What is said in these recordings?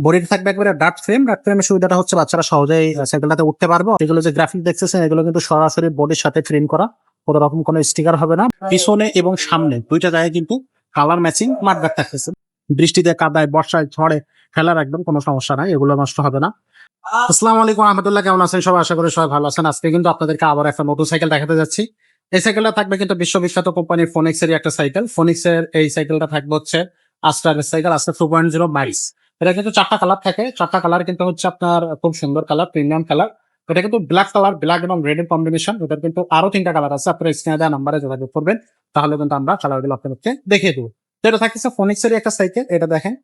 বডিতে থাকবে একবারে ডার্ট ফ্রেমের সুবিধাটা হচ্ছে বাচ্চারা সহজেই সাইকেলটাতে উঠতে পারবে। এগুলো যে গ্রাফিক দেখতেছেন এগুলো কিন্তু সরাসরি বডির সাথে ফ্রেম করা, কোনো রকম কোনো স্টিকার হবে না। পিছনে এবং সামনে দুইটা জায়গায় কিন্তু কালার ম্যাচিং মাঠগার্ড থাকতেছে। বৃষ্টিতে, কাদায়, বর্ষায়, ঝড়ে ফেলার একদম কোনো সমস্যা নাই, এগুলো নষ্ট হবে না। আসসালামু আলাইকুম রহমতুল্লাহ, কেমন আছেন সবাই? আশা করি সবাই ভালো আছেন। আজকে কিন্তু আপনাদেরকে আবার একটা নতুন সাইকেল দেখাতে যাচ্ছি। এই সাইকেলটা থাকবে কিন্তু বিশ্ববিখ্যাত কোম্পানি ফোনিক্স এর একটা সাইকেল। ফোনিক্স এর এই সাইকেলটা থাকবে হচ্ছে আস্টারের সাইকেল, আস্টার 2.0 মাইলস। এটা কিন্তু চারটা কালার থাকে, চারটা কালার কিন্তু হচ্ছে আপনার খুব সুন্দর কালার, প্রিমিয়াম কালার। এটা কিন্তু ব্ল্যাক কালার, ব্ল্যাক এবং রেড এর কম্বিনেশন। এটার কিন্তু আরো তিনটা কালার আছে, আপনারা স্ক্রিনে দেওয়া নাম্বারে যোগাযোগ করবেন, তাহলে কিন্তু আমরা কালারগুলো আপনাদেরকে দেখিয়ে দেবো। তো এটা থাকছে ফোনিক্স এর একটা সাইকেল। এটা দেখেন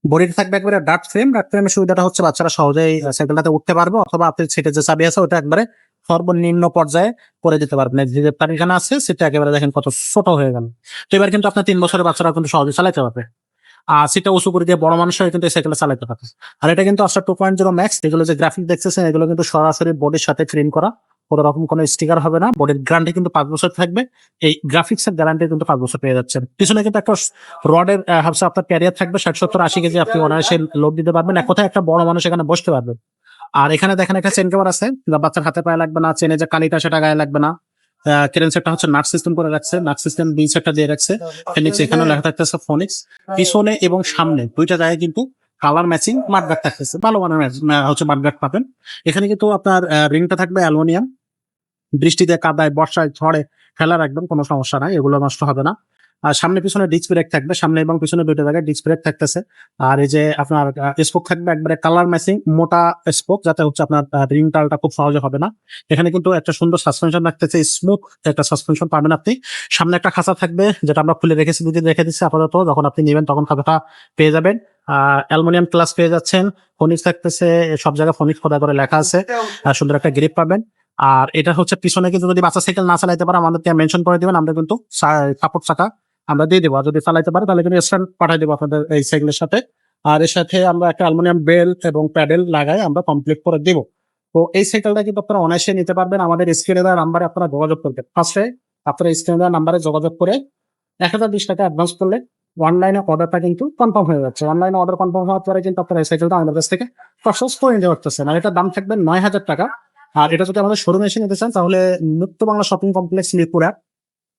বডিতে থাকবে একবারে ডার্ট ফ্রেমের সুবিধাটা হচ্ছে বাচ্চারা সহজেই সাইকেলটাতে উঠতে পারবে, অথবা আপনি সেটা যে চাবি আছে ওটা একবারে সর্বনিম্ন পর্যায়ে করে দিতে পারবেন। যে তারিখানা আছে সেটা একেবারে দেখেন কত ছোট হয়ে গেল। তো এবার কিন্তু আপনার 3 বছরের বাচ্চারা কিন্তু সহজে চালাতে পারবে। আর সেটা উঁচু করে দিয়ে বড় মানুষরা কিন্তু এই সাইকেলটা চালাতে পারবে। আর এটা কিন্তু আসার 2.0 ম্যাক্স। এগুলো যে গ্রাফিক দেখতেছেন এগুলো কিন্তু সরাসরি বডির সাথে ফ্রেম করা, কোনো রকম কোনো স্টিকার হবে না। বডির গ্যারান্টি কিন্তু 5 বছর থাকবে। এই গ্রাফিক্স এর গ্যারান্টি কিন্তু 5 বছর পেয়ে যাচ্ছেন। পিছনে কিন্তু একটা রডের হাবসা আপনার ক্যারিয়ার থাকবে, 60-70-80 কেজি আপনি অনায়াসে লোড দিতে পারবেন। এক কথায় একটা বড় মানুষ এখানে বসতে পারবেন। আর এখানে দেখেন একটা চেন কভার আছে, বাচ্চার হাতে পায়ে লাগবে না, চেনে যে কালিটা সেটা গায়ে লাগবে না। ক্রেন সেটটা হচ্ছে নাট সিস্টেম করে রাখছে, নাট সিস্টেম বি সেটটা দিয়ে রাখছে ফিনিক্স। এখানে লেখা থাকতেছে ফোনিক্স। পিছনে এবং সামনে দুইটা জায়গায় কিন্তু কালার ম্যাচিং মাঠগার্ড থাকতেছে, ভালো মানের হচ্ছে মাঠগার্ড পাবেন। এখানে কিন্তু আপনার রিংটা থাকবে অ্যালুমিনিয়াম। বৃষ্টিতে, কাদায়, বর্ষায়, ঝড়ে ফেলার একদম কোনো সমস্যা নাই, এগুলো নষ্ট হবে না। আর সামনে পিছনে ডিস্ক ব্রেক থাকবে, সামনে এবং পিছনে দুইটা জায়গায় ডিস্ক ব্রেক থাকতেছে। আর এই যে আপনার স্পোক থাকবে একবারে কালার ম্যাচিং মোটা স্পোক, যাতে হচ্ছে আপনার রিং টালটা খুব সহজে হবে না। এখানে কিন্তু একটা সুন্দর সাসপেনশন থাকতেছে, স্মুথ একটা সাসপেনশন পাবেন আপনি। সামনে একটা খাঁচা থাকবে, যেটা আমরা খুলে রেখেছি, দুদিন রেখে দিচ্ছি আপাতত, যখন আপনি নেবেন তখন খাঁচাটা পেয়ে যাবেন। অ্যালুমিনিয়াম ক্লাস পেয়ে যাচ্ছেন। ফোনিক্স থাকতেছে, সব জায়গায় ফোনিক্স খোদা করে লেখা আছে। সুন্দর একটা গ্রিপ পাবেন। আর এটা হচ্ছে পিছনে কিন্তু যদি বাচ্চা সাইকেল না চালাইতে পারে আমাদেরকে মেনশন করে দিবেন, আমরা কিন্তু সাপোর্ট চাকা আমরা দিয়ে দেবো। আর যদি চালাইতে পারে তাহলে কিন্তু স্ট্যান্ড পাঠিয়ে দেবো আপনাদের এই সাইকেলের সাথে। আর এর সাথে আমরা একটা অ্যালুমিনিয়াম বেল্ট এবং প্যাডেল লাগাই আমরা কমপ্লিট করে দিব। তো এই সাইকেলটা কিন্তু আপনারা অনায়াসে নিতে পারবেন। আমাদের স্ক্রিনে দেওয়া নাম্বারে আপনারা যোগাযোগ করবেন। ফার্স্টে আপনারা স্ক্রিনে দেওয়া নাম্বারে যোগাযোগ করে 1020 টাকা অ্যাডভান্স করলে অনলাইনে অর্ডারটা কিন্তু কনফার্ম হয়ে যাচ্ছে। অনলাইনে অর্ডার কনফার্ম হওয়ার পরে কিন্তু আপনারা এই সাইকেলটা আমাদের কাছ থেকে পারচেজ করে নিতে পারতেছেন। আর এটার দাম থাকবে 9,000 টাকা। আর এটা যদি আমাদের শোরুমে এসে নিতে চান তাহলে মুক্ত বাংলা শপিং কমপ্লেক্স মিরপুর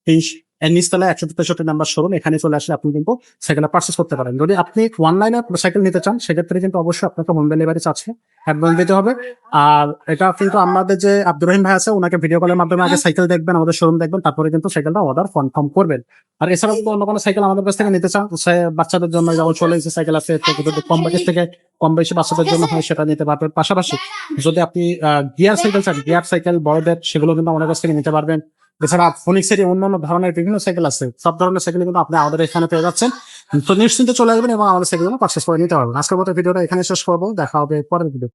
এই নিচতলায় 163 নাম্বার শোরুম, এখানে চলে আসলে আপনি কিন্তু সাইকেলটা পারচেস করতে পারেন। যদি আপনি অনলাইনে সাইকেল নিতে চান সেক্ষেত্রে কিন্তু অবশ্যই আপনাকে হোম ডেলিভারি চাচ্ছে অ্যাডভান্স দিতে হবে। আর এটা কিন্তু আমাদের যে আব্দুর রহিম ভাই আছে ওনাকে ভিডিও কলের মাধ্যমে আগে সাইকেল দেখবেন, আমাদের শোরুম দেখবেন, তারপরে কিন্তু সাইকেলটা অর্ডার কনফার্ম করবেন। আর এছাড়াও যদি অন্য কোনো সাইকেল আমাদের কাছ থেকে নিতে চান, বাচ্চাদের জন্য যেমন চলে এসেছে সাইকেল আছে, যদি কম বাজেট থেকে কম বেশি বাচ্চাদের জন্য হয় সেটা নিতে পারবেন। পাশাপাশি যদি আপনি গিয়ার সাইকেল চান, গিয়ার সাইকেল বড়দের, সেগুলো কিন্তু আমাদের কাছ থেকে নিতে পারবেন। এছাড়া ফোনিক্সের অন্যান্য ধরনের বিভিন্ন সাইকেল আছে, সব ধরনের সাইকেল কিন্তু আপনি আমাদের এখানে পেয়ে যাচ্ছেন। তো নিশ্চিন্তে চলে আসবেন এবং আমাদের সাইকেলগুলো পারচেস করে নিতে পারবেন। আজকের মতো ভিডিওটা এখানে শেষ করবো, দেখা হবে পরের ভিডিও।